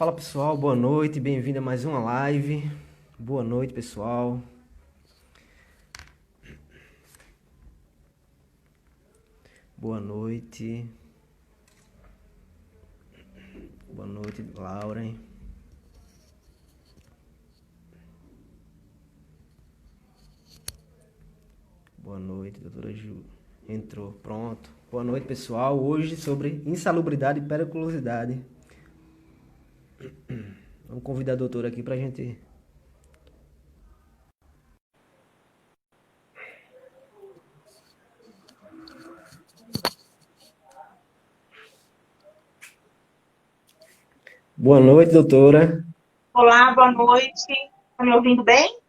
Fala pessoal, boa noite, bem-vindo a mais uma live. Boa noite, pessoal. Boa noite. Boa noite, Lauren. Boa noite, doutora Ju. Entrou, pronto. Boa noite, pessoal. Hoje sobre insalubridade e periculosidade. Vamos convidar a doutora aqui pra gente. Boa noite, doutora. Olá, boa noite. Tá me ouvindo bem?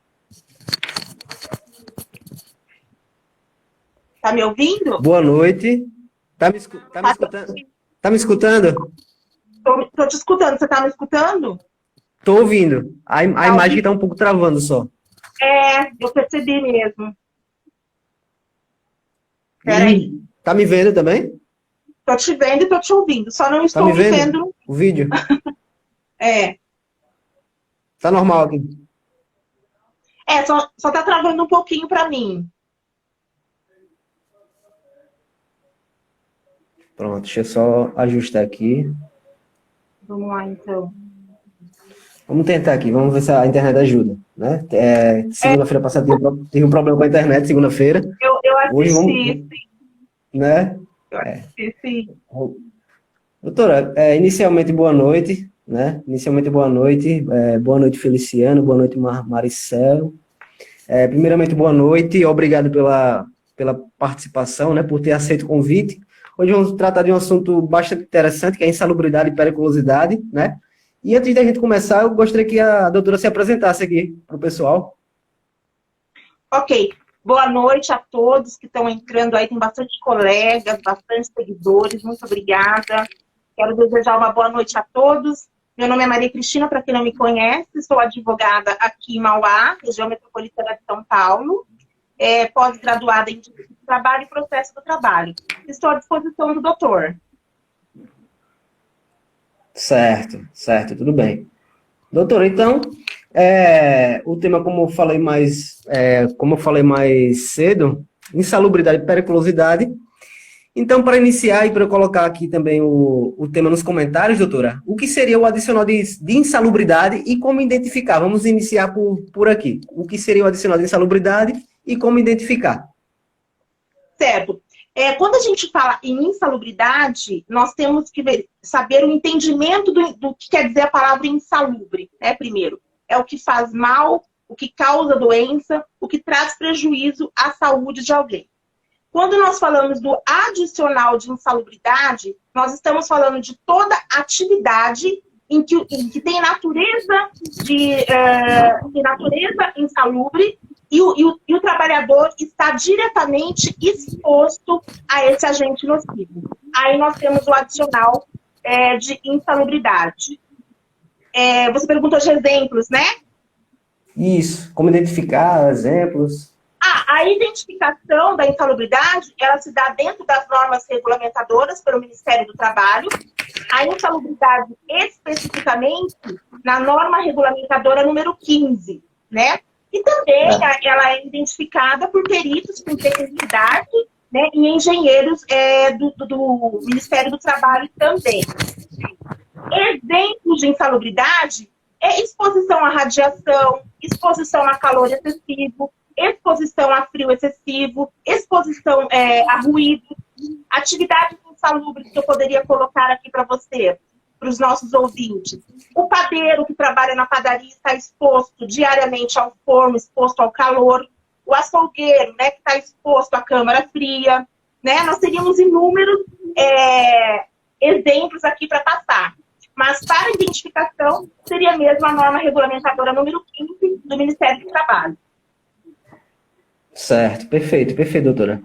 Tá me ouvindo? Boa noite. Tá me escutando? Tá me escutando? Tô te escutando. Você tá me escutando? Tô ouvindo. A Tá imagem ouvindo? tá um pouco travando só. Eu percebi mesmo. Peraí. E tá me vendo também? Tô te vendo e tô te ouvindo. Só não Tá me estou me vendo? vendo. O vídeo? É, Tá normal aqui. só tá travando um pouquinho pra mim. Pronto, deixa eu só ajustar aqui. Vamos lá, então. Vamos tentar aqui, vamos ver se a internet ajuda, né? É, Segunda-feira passada tive um problema com a internet, segunda-feira. eu Hoje vamos, assisti, né? eu assisti, sim. Doutora, inicialmente boa noite, né? Inicialmente boa noite. Boa noite, Feliciano. Boa noite, Maricel. Primeiramente, boa noite. Obrigado pela participação, né? Por ter aceito o convite. Hoje vamos tratar de um assunto bastante interessante, que é a insalubridade e periculosidade, né? E antes da gente começar, eu gostaria que a doutora se apresentasse aqui para o pessoal. Ok. Boa noite a todos que estão entrando aí. Tem bastante colegas, bastante seguidores. Muito obrigada. Quero desejar uma boa noite a todos. Meu nome é Maria Cristina, para quem não me conhece, sou advogada aqui em Mauá, região metropolitana de São Paulo, pós-graduada em Direito do Trabalho e Processo do Trabalho. Estou à disposição do doutor. Certo, certo, tudo bem. Doutora, então, o tema, como eu falei mais cedo, insalubridade e periculosidade. Então, para iniciar e para eu colocar aqui também o tema nos comentários, doutora, o que seria o adicional de insalubridade e como identificar? Vamos iniciar por aqui. O que seria o adicional de insalubridade e como identificar? Certo. Quando a gente fala em insalubridade, nós temos que saber o entendimento do que quer dizer a palavra insalubre, né? Primeiro, é o que faz mal, o que causa doença, o que traz prejuízo à saúde de alguém. Quando nós falamos do adicional de insalubridade, nós estamos falando de toda atividade em que tem natureza insalubre e o trabalhador está diretamente exposto a esse agente nocivo. Aí nós temos o adicional de insalubridade. Você perguntou de exemplos, né? Isso, como identificar exemplos. A identificação da insalubridade, ela se dá dentro das normas regulamentadoras pelo Ministério do Trabalho. A insalubridade, especificamente, na norma regulamentadora número 15, né? E também ela é identificada por peritos com tecnicidade, né, e engenheiros do Ministério do Trabalho também. Exemplos de insalubridade é exposição à radiação, exposição a calor excessivo, exposição a frio excessivo, exposição a ruído, atividades insalubres que eu poderia colocar aqui para você, para os nossos ouvintes. O padeiro que trabalha na padaria está exposto diariamente ao forno, exposto ao calor. O açougueiro, né, que está exposto à câmara fria. Né? Nós teríamos inúmeros exemplos aqui para passar. Mas para identificação, seria mesmo a norma regulamentadora número 15 do Ministério do Trabalho. Certo, perfeito, perfeito, doutora.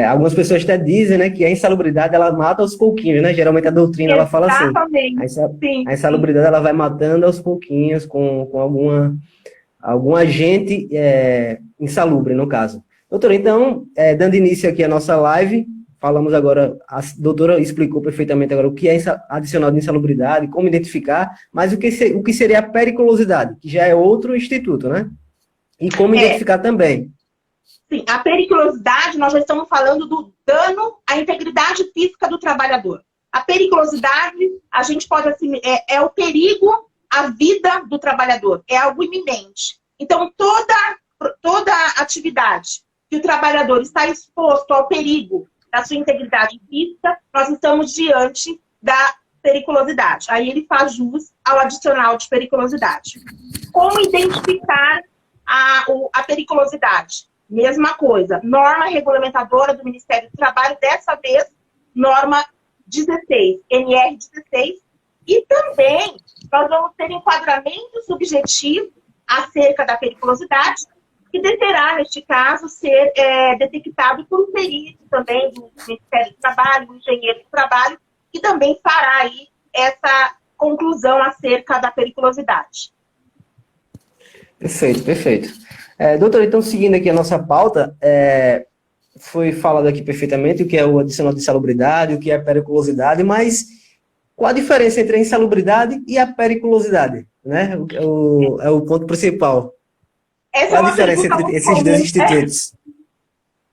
Algumas pessoas até dizem, né, que a insalubridade ela mata aos pouquinhos, né? Geralmente a doutrina ela fala assim. Exatamente. Sim, A insalubridade ela vai matando aos pouquinhos com algum agente insalubre, no caso. Doutora, então, dando início aqui à nossa live, falamos agora, a doutora explicou perfeitamente agora o que é adicional de insalubridade, como identificar, mas o que seria a periculosidade, que já é outro instituto, né? E como identificar também. Sim, a periculosidade, nós já estamos falando do dano à integridade física do trabalhador. A periculosidade, a gente pode assim, é o perigo à vida do trabalhador, é algo iminente. Então, toda atividade que o trabalhador está exposto ao perigo da sua integridade física, nós estamos diante da periculosidade. Aí ele faz jus ao adicional de periculosidade. Como identificar a periculosidade? Mesma coisa, norma regulamentadora do Ministério do Trabalho, dessa vez, norma 16, NR 16, e também nós vamos ter enquadramento subjetivo acerca da periculosidade, que deverá, neste caso, ser detectado por um perito também do Ministério do Trabalho, do engenheiro do trabalho, que também fará aí essa conclusão acerca da periculosidade. Perfeito, perfeito. Doutor, então, seguindo aqui a nossa pauta, foi falado aqui perfeitamente o que é o adicional de insalubridade, o que é a periculosidade, mas qual a diferença entre a insalubridade e a periculosidade? Né? É o ponto principal. Qual a diferença entre esses dois institutos?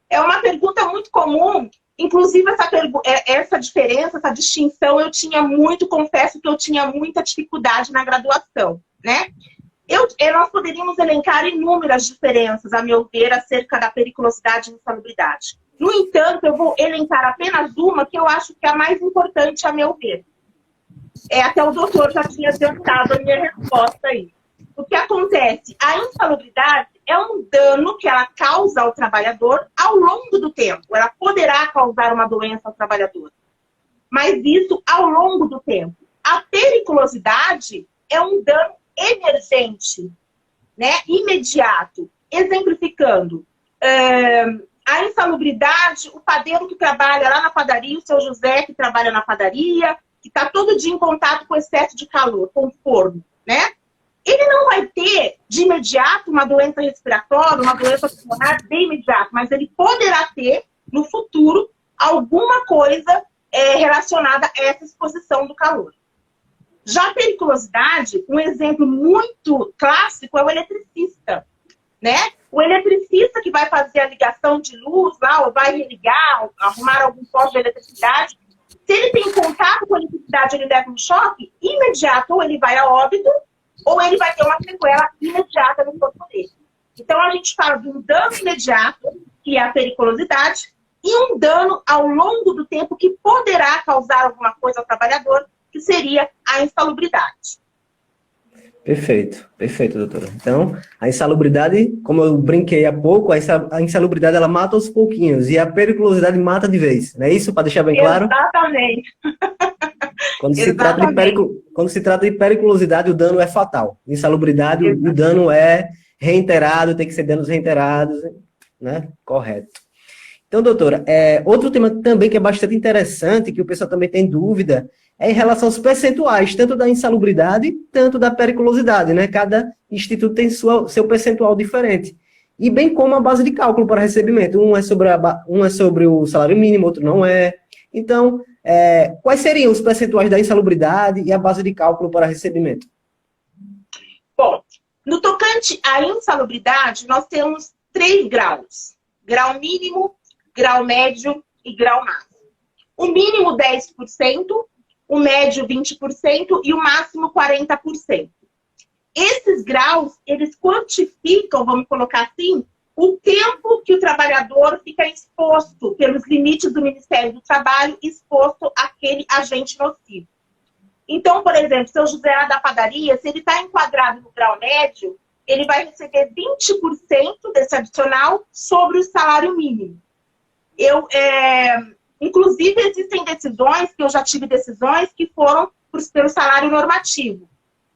É uma pergunta muito comum. Inclusive, essa diferença, essa distinção, confesso que eu tinha muita dificuldade na graduação, né? Nós poderíamos elencar inúmeras diferenças, a meu ver, acerca da periculosidade e insalubridade. No entanto, eu vou elencar apenas uma que eu acho que é a mais importante, a meu ver. Até o doutor já tinha adiantado a minha resposta aí. O que acontece? A insalubridade é um dano que ela causa ao trabalhador ao longo do tempo. Ela poderá causar uma doença ao trabalhador, mas isso ao longo do tempo. A periculosidade é um dano emergente, né? Imediato. Exemplificando, a insalubridade, o padeiro que trabalha lá na padaria, o seu José que trabalha na padaria, que está todo dia em contato com excesso de calor, com o forno, né? Ele não vai ter, de imediato, uma doença respiratória, uma doença pulmonar de imediato, mas ele poderá ter, no futuro, alguma coisa relacionada a essa exposição do calor. Já a periculosidade, um exemplo muito clássico é o eletricista, né? O eletricista que vai fazer a ligação de luz lá, ou vai religar, arrumar algum posto de eletricidade, se ele tem contato com a eletricidade, ele leva um choque imediato, ou ele vai a óbito, ou ele vai ter uma sequela imediata no corpo dele. Então, a gente fala de um dano imediato, que é a periculosidade, e um dano ao longo do tempo que poderá causar alguma coisa ao trabalhador, que seria a insalubridade. Perfeito, perfeito, doutora. Então, a insalubridade, como eu brinquei há pouco, a insalubridade ela mata aos pouquinhos e a periculosidade mata de vez. Não é isso? Para deixar bem claro? Exatamente. Quando se trata de periculosidade, o dano é fatal. Insalubridade, o dano é reiterado, tem que ser danos reiterados, né? Correto. Então, doutora, outro tema também que é bastante interessante, que o pessoal também tem dúvida, é em relação aos percentuais, tanto da insalubridade, tanto da periculosidade, né? Cada instituto tem seu percentual diferente. E bem como a base de cálculo para recebimento. Um é sobre o salário mínimo, outro não é. Então, quais seriam os percentuais da insalubridade e a base de cálculo para recebimento? Bom, no tocante à insalubridade, nós temos 3 graus. Grau mínimo, grau médio e grau máximo. O mínimo 10%, o médio 20% e o máximo 40%. Esses graus, eles quantificam, vamos colocar assim, o tempo que o trabalhador fica exposto pelos limites do Ministério do Trabalho, exposto àquele agente nocivo. Então, por exemplo, se o José lá da padaria, se ele está enquadrado no grau médio, ele vai receber 20% desse adicional sobre o salário mínimo. Inclusive, existem decisões, que eu já tive decisões, que foram pelo salário normativo.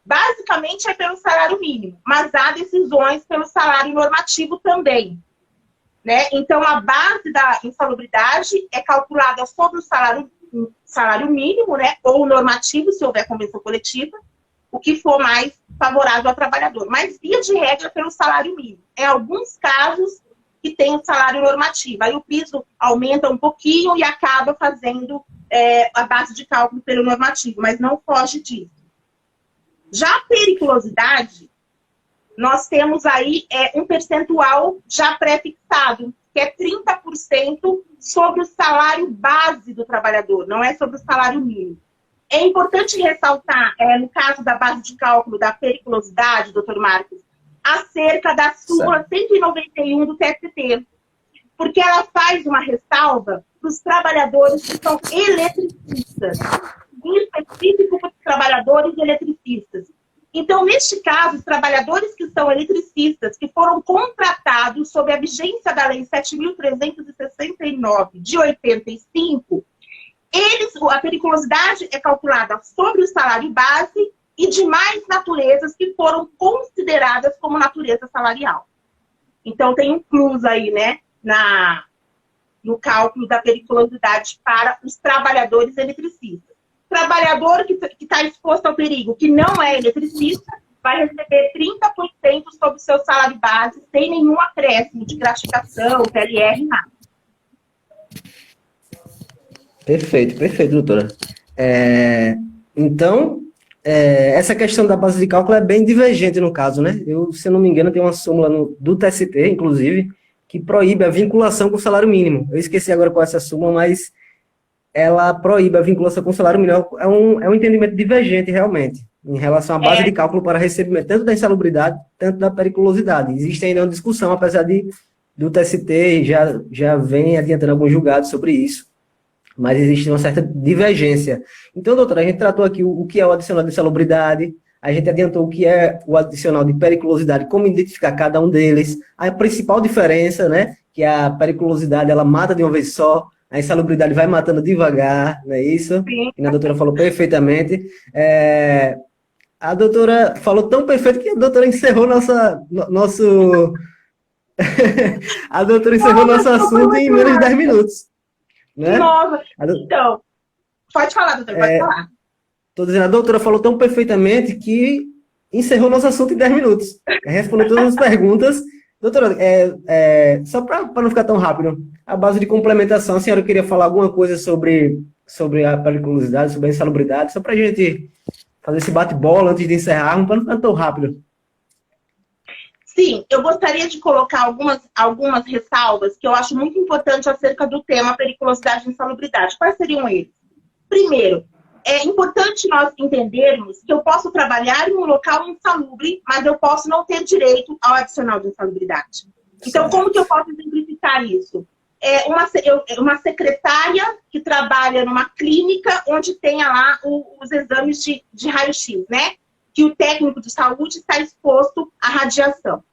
Basicamente é pelo salário mínimo, mas há decisões pelo salário normativo também, né? Então, a base da insalubridade é calculada sobre o salário mínimo, né? Ou normativo, se houver convenção coletiva, o que for mais favorável ao trabalhador. Mas, via de regra, pelo salário mínimo. Em alguns casos, que tem o salário normativo. Aí o piso aumenta um pouquinho e acaba fazendo a base de cálculo pelo normativo, mas não foge disso. Já a periculosidade, nós temos aí um percentual já pré-fixado, que é 30% sobre o salário base do trabalhador, não é sobre o salário mínimo. É importante ressaltar, no caso da base de cálculo da periculosidade, doutor Marcos, acerca da súmula 191 do TST, porque ela faz uma ressalva para os trabalhadores que são eletricistas, em específico para os trabalhadores eletricistas. Então, neste caso, os trabalhadores que são eletricistas, que foram contratados sob a vigência da Lei 7.369 de 85, a periculosidade é calculada sobre o salário base e demais naturezas que foram consideradas como natureza salarial. Então, tem um plus aí, né, no cálculo da periculosidade para os trabalhadores eletricistas. Trabalhador que está exposto ao perigo, que não é eletricista, vai receber 30% sobre o seu salário base, sem nenhum acréscimo de gratificação, PLR, nada. Perfeito, doutora. Então, essa questão da base de cálculo é bem divergente no caso, né? Se eu não me engano, tem uma súmula do TST, inclusive, que proíbe a vinculação com o salário mínimo. Eu esqueci agora qual é essa súmula, mas ela proíbe a vinculação com o salário mínimo. É um entendimento divergente, realmente, em relação à base de cálculo para recebimento, tanto da insalubridade, tanto da periculosidade. Existe ainda uma discussão, apesar do TST já vem adiantando alguns julgados sobre isso, mas existe uma certa divergência. Então, doutora, a gente tratou aqui o que é o adicional de insalubridade, a gente adiantou o que é o adicional de periculosidade, como identificar cada um deles, a principal diferença, né, que a periculosidade, ela mata de uma vez só, a insalubridade vai matando devagar, não é isso? Sim. E a doutora falou perfeitamente. A doutora falou tão perfeito que a doutora encerrou nosso a doutora encerrou nosso assunto em menos de 10 minutos. Né? Nossa, então, pode falar, doutora, pode falar. Estou dizendo, a doutora falou tão perfeitamente que encerrou nosso assunto em 10 minutos. Respondeu todas as perguntas. Doutora, só para não ficar tão rápido, a base de complementação, a senhora queria falar alguma coisa sobre a periculosidade, sobre a insalubridade, só para a gente fazer esse bate-bola antes de encerrarmos, para não ficar tão rápido. Sim, eu gostaria de colocar algumas ressalvas que eu acho muito importante acerca do tema periculosidade e insalubridade. Quais seriam eles? Primeiro, é importante nós entendermos que eu posso trabalhar em um local insalubre, mas eu posso não ter direito ao adicional de insalubridade. Então, como que eu posso exemplificar isso? Uma secretária que trabalha numa clínica onde tenha lá os exames de raio-x, né? Que o técnico de saúde está exposto à radiação.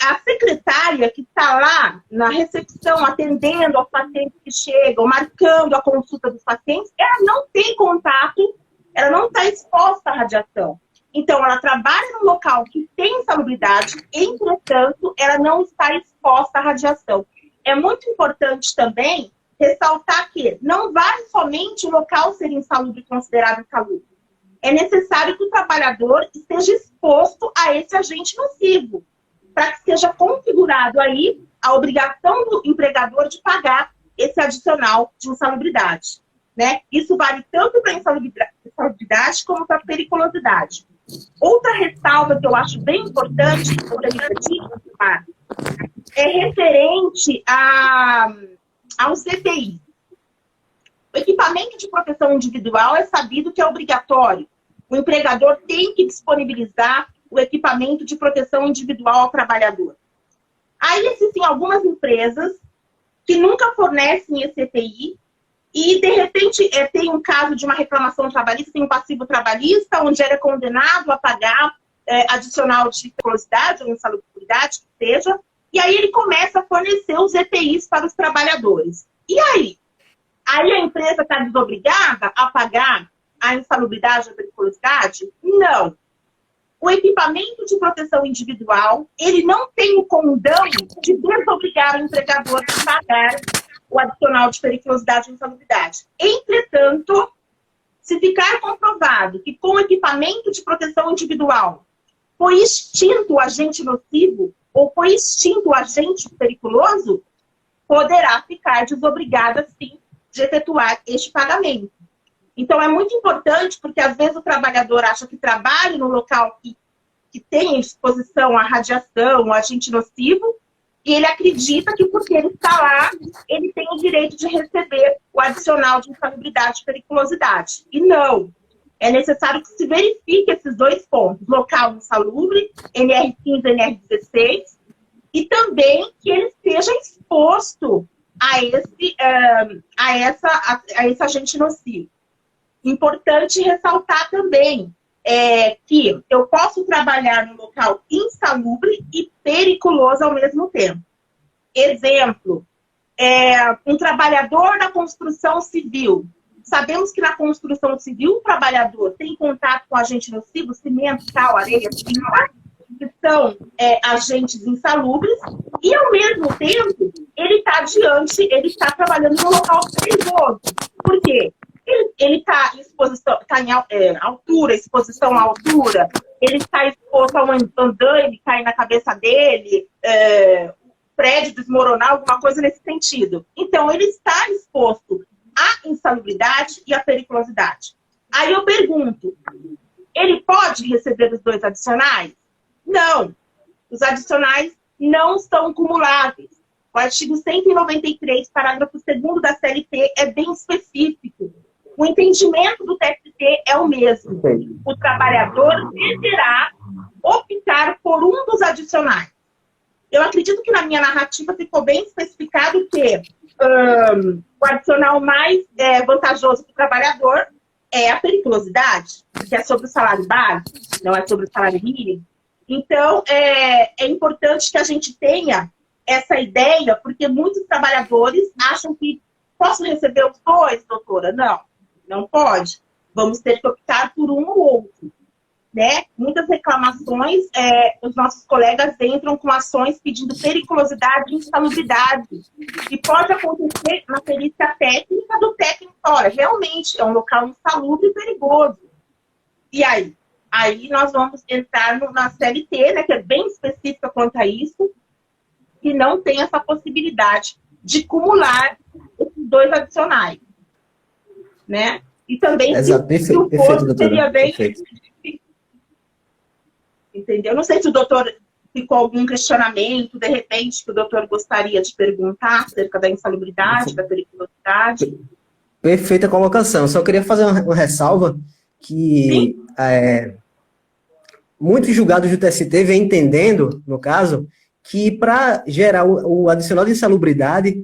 A secretária que está lá na recepção, atendendo aos pacientes que chegam, marcando a consulta dos pacientes, ela não tem contato, ela não está exposta à radiação. Então, ela trabalha num local que tem insalubridade, entretanto, ela não está exposta à radiação. É muito importante também ressaltar que não vale somente o local ser insalubre considerado insalubre. É necessário que o trabalhador esteja exposto a esse agente nocivo, para que seja configurado aí a obrigação do empregador de pagar esse adicional de insalubridade. Né? Isso vale tanto para a insalubridade como para a periculosidade. Outra ressalva que eu acho bem importante sobre a dica é referente aos EPI. O equipamento de proteção individual é sabido que é obrigatório. O empregador tem que disponibilizar o equipamento de proteção individual ao trabalhador. Aí existem algumas empresas que nunca fornecem esse EPI e, de repente, tem um caso de uma reclamação trabalhista, tem um passivo trabalhista, onde ele é condenado a pagar adicional de periculosidade ou insalubridade, que seja, e aí ele começa a fornecer os EPIs para os trabalhadores. E aí? Aí a empresa está desobrigada a pagar a insalubridade ou a periculosidade? Não. O equipamento de proteção individual, ele não tem o condão de desobrigar o empregador a pagar o adicional de periculosidade e insalubridade. Entretanto, se ficar comprovado que com o equipamento de proteção individual foi extinto o agente nocivo, ou foi extinto o agente periculoso, poderá ficar desobrigada, sim, de efetuar este pagamento. Então, é muito importante, porque às vezes o trabalhador acha que trabalha no local que tem exposição à radiação, a agente nocivo, e ele acredita que porque ele está lá, ele tem o direito de receber o adicional de insalubridade e periculosidade. E não. É necessário que se verifique esses dois pontos, local insalubre, NR15, NR16, e também que ele esteja exposto a esse agente nocivo. Importante ressaltar também que eu posso trabalhar no local insalubre e periculoso ao mesmo tempo. Exemplo, um trabalhador da construção civil. Sabemos que na construção civil o trabalhador tem contato com agente nocivo, cimento, cal, areia, tinta, que são agentes insalubres, e ao mesmo tempo ele está trabalhando no local perigoso. Por quê? Ele está em exposição, altura, exposição à altura, ele está exposto a um andaime cair na cabeça dele, prédio desmoronar, alguma coisa nesse sentido. Então, ele está exposto à insalubridade e à periculosidade. Aí eu pergunto, ele pode receber os dois adicionais? Não. Os adicionais não são cumuláveis. O artigo 193, parágrafo 2º da CLT é bem específico. O entendimento do TST é o mesmo. O trabalhador deverá optar por um dos adicionais. Eu acredito que na minha narrativa ficou bem especificado que o adicional mais vantajoso para o trabalhador é a periculosidade, que é sobre o salário base, não é sobre o salário mínimo. Então, é importante que a gente tenha essa ideia, porque muitos trabalhadores acham que posso receber os dois, doutora? Não. Não pode. Vamos ter que optar por um ou outro. Né? Muitas reclamações, os nossos colegas entram com ações pedindo periculosidade e insalubridade. E pode acontecer na perícia técnica do técnico. Olha, realmente é um local insalubre e perigoso. E aí? Aí nós vamos entrar na CLT, né, que é bem específica quanto a isso, que não tem essa possibilidade de cumular esses dois adicionais. Né? E também se o posto seria bem... Entendeu? Não sei se o doutor ficou algum questionamento, de repente, que o doutor gostaria de perguntar acerca da insalubridade, da periculosidade. Perfeita colocação. Só queria fazer uma ressalva que muitos julgados do TST vêm entendendo, no caso, que para gerar o adicional de insalubridade,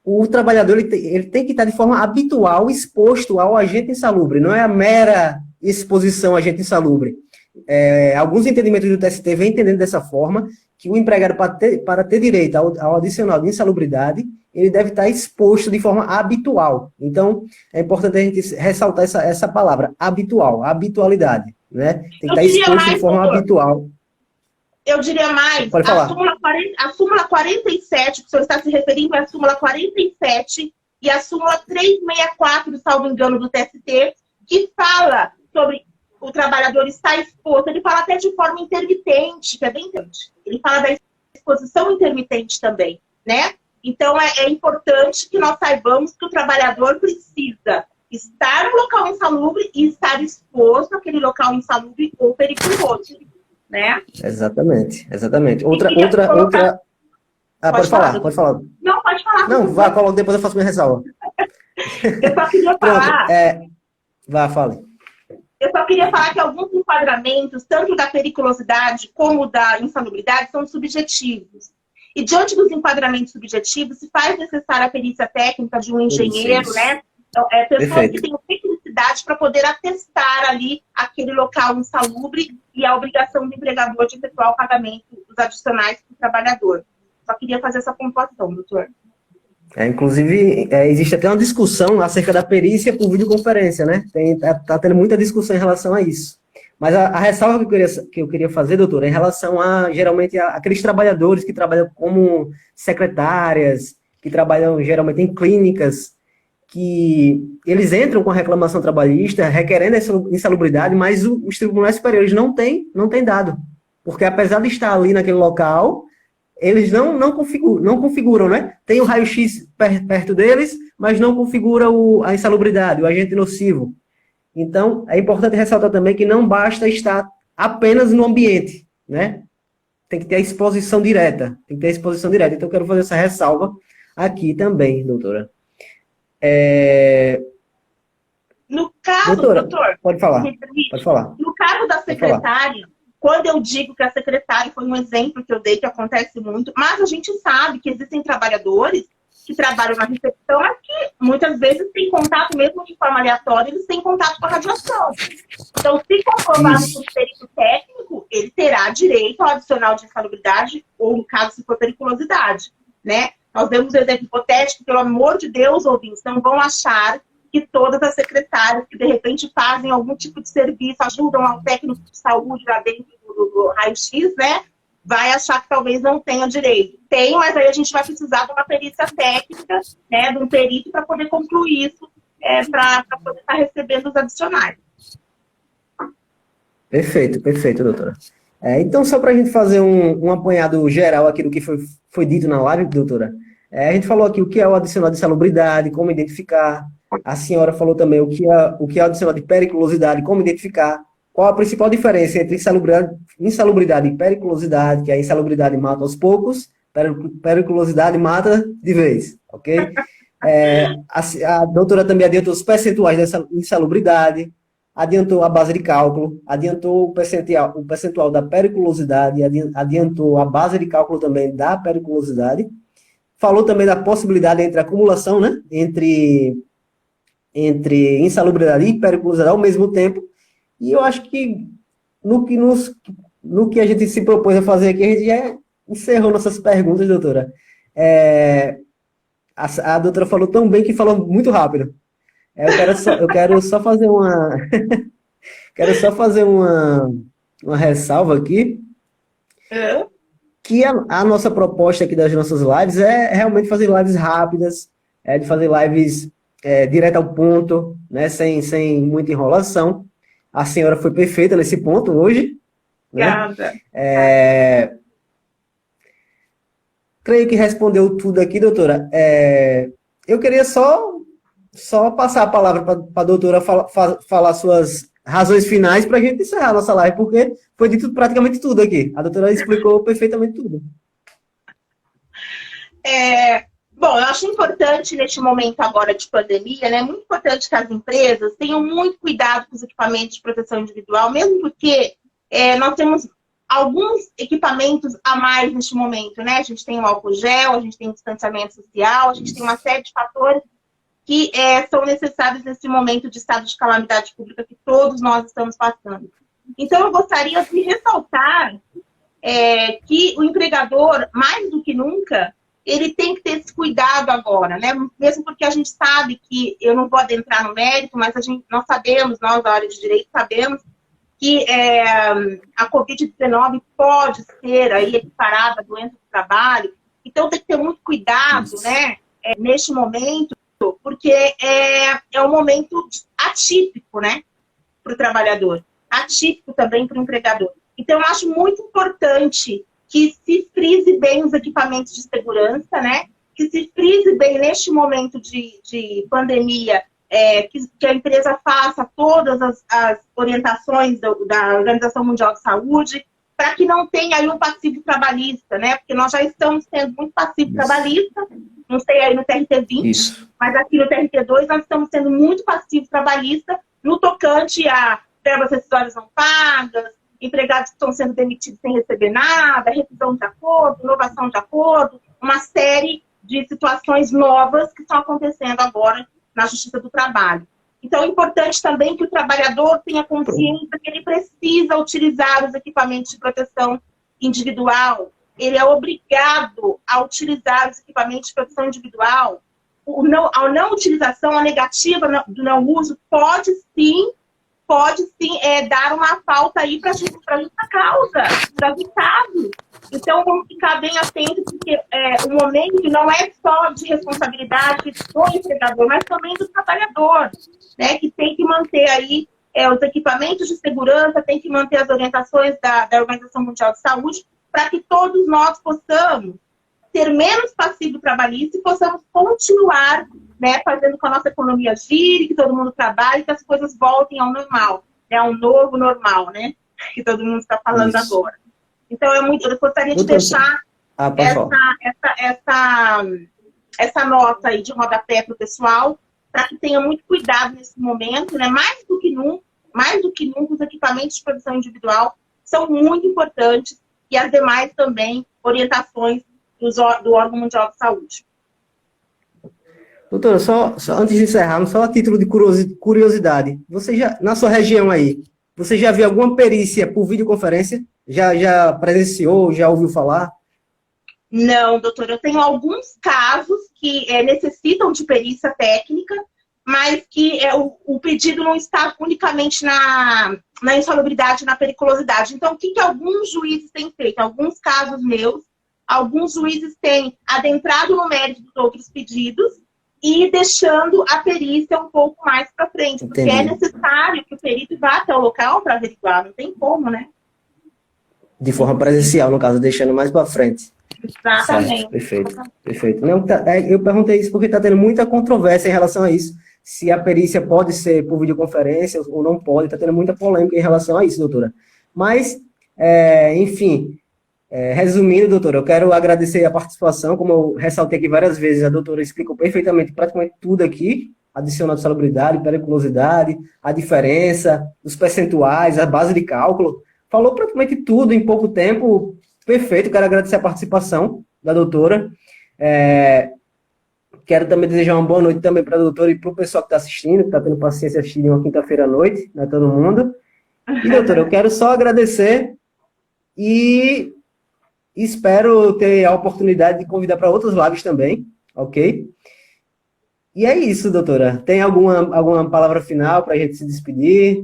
o trabalhador ele tem que estar de forma habitual exposto ao agente insalubre, não é a mera exposição ao agente insalubre. Alguns entendimentos do TST vêm entendendo dessa forma, que o empregado, para ter direito ao adicional de insalubridade, ele deve estar exposto de forma habitual. Então, é importante a gente ressaltar essa palavra, habitual, habitualidade. Né? Tem que estar exposto de forma habitual. Eu diria mais, a súmula 47, que o senhor está se referindo é a súmula 47 e a súmula 364, salvo engano, do TST, que fala sobre o trabalhador estar exposto, ele fala até de forma intermitente, que é bem importante. Ele fala da exposição intermitente também, né? Então, é importante que nós saibamos que o trabalhador precisa estar no local insalubre e estar exposto àquele local insalubre ou periculoso. Né? Exatamente. Outra. Pode falar. Não, pode falar. Não, vá, coloca, depois eu faço minha ressalva. Eu só queria falar. Vá, fale. Eu só queria falar que alguns enquadramentos, tanto da periculosidade como da insalubridade, são subjetivos. E diante dos enquadramentos subjetivos, se faz necessária a perícia técnica de um engenheiro, né? Então, pessoas que têm tecnicidade para poder atestar ali aquele local insalubre e a obrigação do empregador de efetuar o pagamento dos adicionais para o trabalhador. Só queria fazer essa pontuação, doutor. Inclusive, existe até uma discussão acerca da perícia por videoconferência, né? Tá tendo muita discussão em relação a isso. Mas a ressalva que eu queria fazer, doutor, é em relação geralmente, aqueles trabalhadores que trabalham como secretárias, que trabalham geralmente em clínicas, que eles entram com a reclamação trabalhista, requerendo essa insalubridade, mas os tribunais superiores não têm dado. Porque apesar de estar ali naquele local, eles não configuram, né? Tem o raio-x perto deles, mas não configura a insalubridade, o agente nocivo. Então, é importante ressaltar também que não basta estar apenas no ambiente, né? Tem que ter a exposição direta. Tem que ter a exposição direta. Então, eu quero fazer essa ressalva aqui também, doutora. No caso, Doutora, doutor, pode falar. Pode falar. No caso da secretária, quando eu digo que a secretária foi um exemplo que eu dei, que acontece muito, mas a gente sabe que existem trabalhadores que trabalham na recepção, mas que muitas vezes têm contato, mesmo de forma aleatória, eles têm contato com a radiação. Então, se comprovado por perito técnico, ele terá direito ao adicional de insalubridade, ou, no caso, se for periculosidade, né? Nós demos um exemplo hipotético, pelo amor de Deus, ouvintes, não vão achar que todas as secretárias que, de repente, fazem algum tipo de serviço, ajudam ao técnico de saúde lá dentro do raio-x, né? Vai achar que talvez não tenha direito. Tem, mas aí a gente vai precisar de uma perícia técnica, né? De um perito para poder concluir isso, para poder estar recebendo os adicionais. Perfeito, doutora. Então, só para a gente fazer um apanhado geral aqui do que foi dito na live, doutora, a gente falou aqui o que é o adicional de insalubridade, como identificar. A senhora falou também o que é o adicional de periculosidade, como identificar. Qual a principal diferença entre insalubridade e periculosidade, que a insalubridade mata aos poucos, periculosidade mata de vez, ok? A doutora também adiantou os percentuais dessa insalubridade, adiantou a base de cálculo, adiantou o percentual da periculosidade, adiantou a base de cálculo também da periculosidade, falou também da possibilidade entre acumulação, né, entre insalubridade e periculosidade ao mesmo tempo, e eu acho que no que a gente se propôs a fazer aqui, a gente já encerrou nossas perguntas, doutora. A doutora falou tão bem que falou muito rápido. Eu quero só fazer uma ressalva aqui, que a nossa proposta aqui das nossas lives é realmente fazer lives rápidas, de fazer lives direto ao ponto, né, sem muita enrolação. A senhora foi perfeita nesse ponto hoje. Obrigada. Né? Creio que respondeu tudo aqui, doutora. Eu queria só passar a palavra para a doutora falar suas razões finais para a gente encerrar a nossa live, porque foi dito praticamente tudo aqui. A doutora explicou perfeitamente tudo. Bom, eu acho importante, neste momento agora de pandemia, né, muito importante que as empresas tenham muito cuidado com os equipamentos de proteção individual, mesmo porque nós temos alguns equipamentos a mais neste momento, né? A gente tem o álcool gel, a gente tem o distanciamento social, a gente tem uma série de fatores que são necessários nesse momento de estado de calamidade pública que todos nós estamos passando. Então, eu gostaria de ressaltar que o empregador, mais do que nunca, ele tem que ter esse cuidado agora, né? Mesmo porque a gente sabe que, eu não vou adentrar no mérito, mas nós sabemos, nós da área de direito sabemos que a Covid-19 pode ser aí equiparada à doença do trabalho. Então, tem que ter muito cuidado, né? Neste momento, porque é um momento atípico, né? Para o trabalhador. Atípico também para o empregador. Então, eu acho muito importante que se frise bem os equipamentos de segurança, né? Que se frise bem neste momento de pandemia, que a empresa faça todas as orientações da Organização Mundial de Saúde, para que não tenha aí um passivo trabalhista, né? Porque nós já estamos tendo muito passivo trabalhista, não sei aí no TRT-20, mas aqui no TRT-2 nós estamos tendo muito passivo trabalhista no tocante a verbas rescisórias não pagas, empregados que estão sendo demitidos sem receber nada, revisão de acordo, inovação de acordo, uma série de situações novas que estão acontecendo agora na Justiça do Trabalho. Então, é importante também que o trabalhador tenha consciência que ele precisa utilizar os equipamentos de proteção individual. Ele é obrigado a utilizar os equipamentos de proteção individual. A não utilização, a negativa do não uso, pode sim dar uma falta aí para a justa causa, para o Estado. Então, vamos ficar bem atentos, porque o momento não é só de responsabilidade do empregador, mas também do trabalhador, né, que tem que manter aí os equipamentos de segurança, tem que manter as orientações da Organização Mundial de Saúde, para que todos nós possamos ter menos passivo trabalhista e possamos continuar, né, fazendo com a nossa economia gire, que todo mundo trabalhe, que as coisas voltem ao normal, né, ao novo normal, né, que todo mundo está falando agora. então, eu gostaria de deixar essa nota aí de rodapé para o pessoal, para que tenha muito cuidado nesse momento, né? Mais do que nunca, os equipamentos de proteção individual são muito importantes e as demais também orientações do órgão mundial de saúde. Doutora, só antes de encerrarmos, só a título de curiosidade, você já, na sua região aí, você já viu alguma perícia por videoconferência? Já presenciou, já ouviu falar? Não, doutor, eu tenho alguns casos que necessitam de perícia técnica, mas que o pedido não está unicamente na insalubridade, na periculosidade. Então, o que alguns juízes têm feito? Alguns casos meus, alguns juízes têm adentrado no mérito dos outros pedidos e deixando a perícia um pouco mais para frente, porque é necessário que o perito vá até o local para averiguar, não tem como, né? De forma presencial, no caso, deixando mais para frente. Exatamente. Certo, perfeito. Não, eu perguntei isso porque está tendo muita controvérsia em relação a isso, se a perícia pode ser por videoconferência ou não pode, está tendo muita polêmica em relação a isso, doutora. Mas, enfim, resumindo, doutora, eu quero agradecer a participação, como eu ressaltei aqui várias vezes, a doutora explicou perfeitamente praticamente tudo aqui, adicional de salubridade, periculosidade, a diferença, os percentuais, a base de cálculo, falou praticamente tudo em pouco tempo. Perfeito, quero agradecer a participação da doutora. Quero também desejar uma boa noite também para a doutora e para o pessoal que está assistindo, que está tendo paciência de assistir uma quinta-feira à noite, né, todo mundo. E, doutora, eu quero só agradecer e espero ter a oportunidade de convidar para outras lives também, ok? E é isso, doutora. Tem alguma palavra final para a gente se despedir?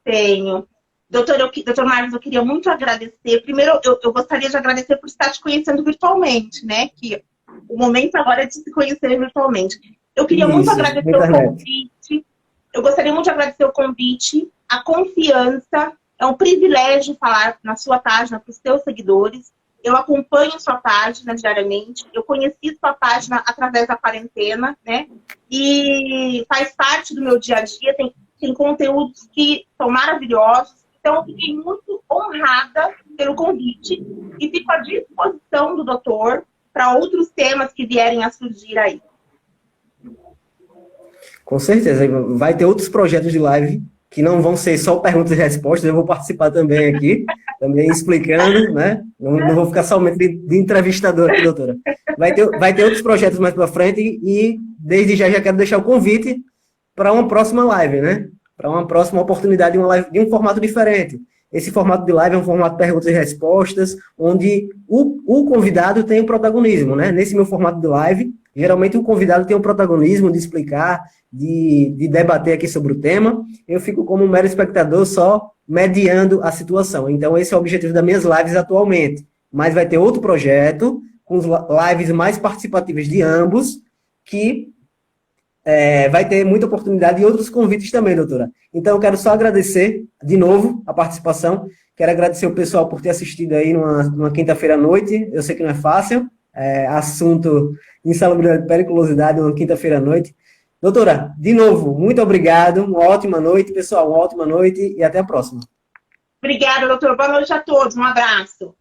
Tenho. Doutor Marcos, eu queria muito agradecer. Primeiro, eu gostaria de agradecer por estar te conhecendo virtualmente, né? Que o momento agora é de se conhecer virtualmente. Eu queria muito agradecer o convite. Eu gostaria muito de agradecer o convite, a confiança. É um privilégio falar na sua página para os seus seguidores. Eu acompanho sua página diariamente. Eu conheci sua página através da quarentena, né? E faz parte do meu dia a dia. Tem conteúdos que são maravilhosos. Então, eu fiquei muito honrada pelo convite e fico à disposição do doutor para outros temas que vierem a surgir aí. Com certeza. Vai ter outros projetos de live que não vão ser só perguntas e respostas. Eu vou participar também aqui, também explicando, né? Não vou ficar somente de entrevistador aqui, doutora. Vai ter outros projetos mais para frente e desde já quero deixar o convite para uma próxima live, né? Para uma próxima oportunidade de uma live de um formato diferente. Esse formato de live é um formato de perguntas e respostas, onde o convidado tem o protagonismo, né? Nesse meu formato de live, geralmente o convidado tem o protagonismo de explicar, de debater aqui sobre o tema. Eu fico como um mero espectador só mediando a situação. Então, esse é o objetivo das minhas lives atualmente. Mas vai ter outro projeto, com lives mais participativas de ambos, que vai ter muita oportunidade e outros convites também, doutora. Então, eu quero só agradecer, de novo, a participação. Quero agradecer o pessoal por ter assistido aí numa quinta-feira à noite. Eu sei que não é fácil. Assunto insalubridade e periculosidade, numa quinta-feira à noite. Doutora, de novo, muito obrigado. Uma ótima noite, pessoal. Uma ótima noite e até a próxima. Obrigada, doutor. Boa noite a todos. Um abraço.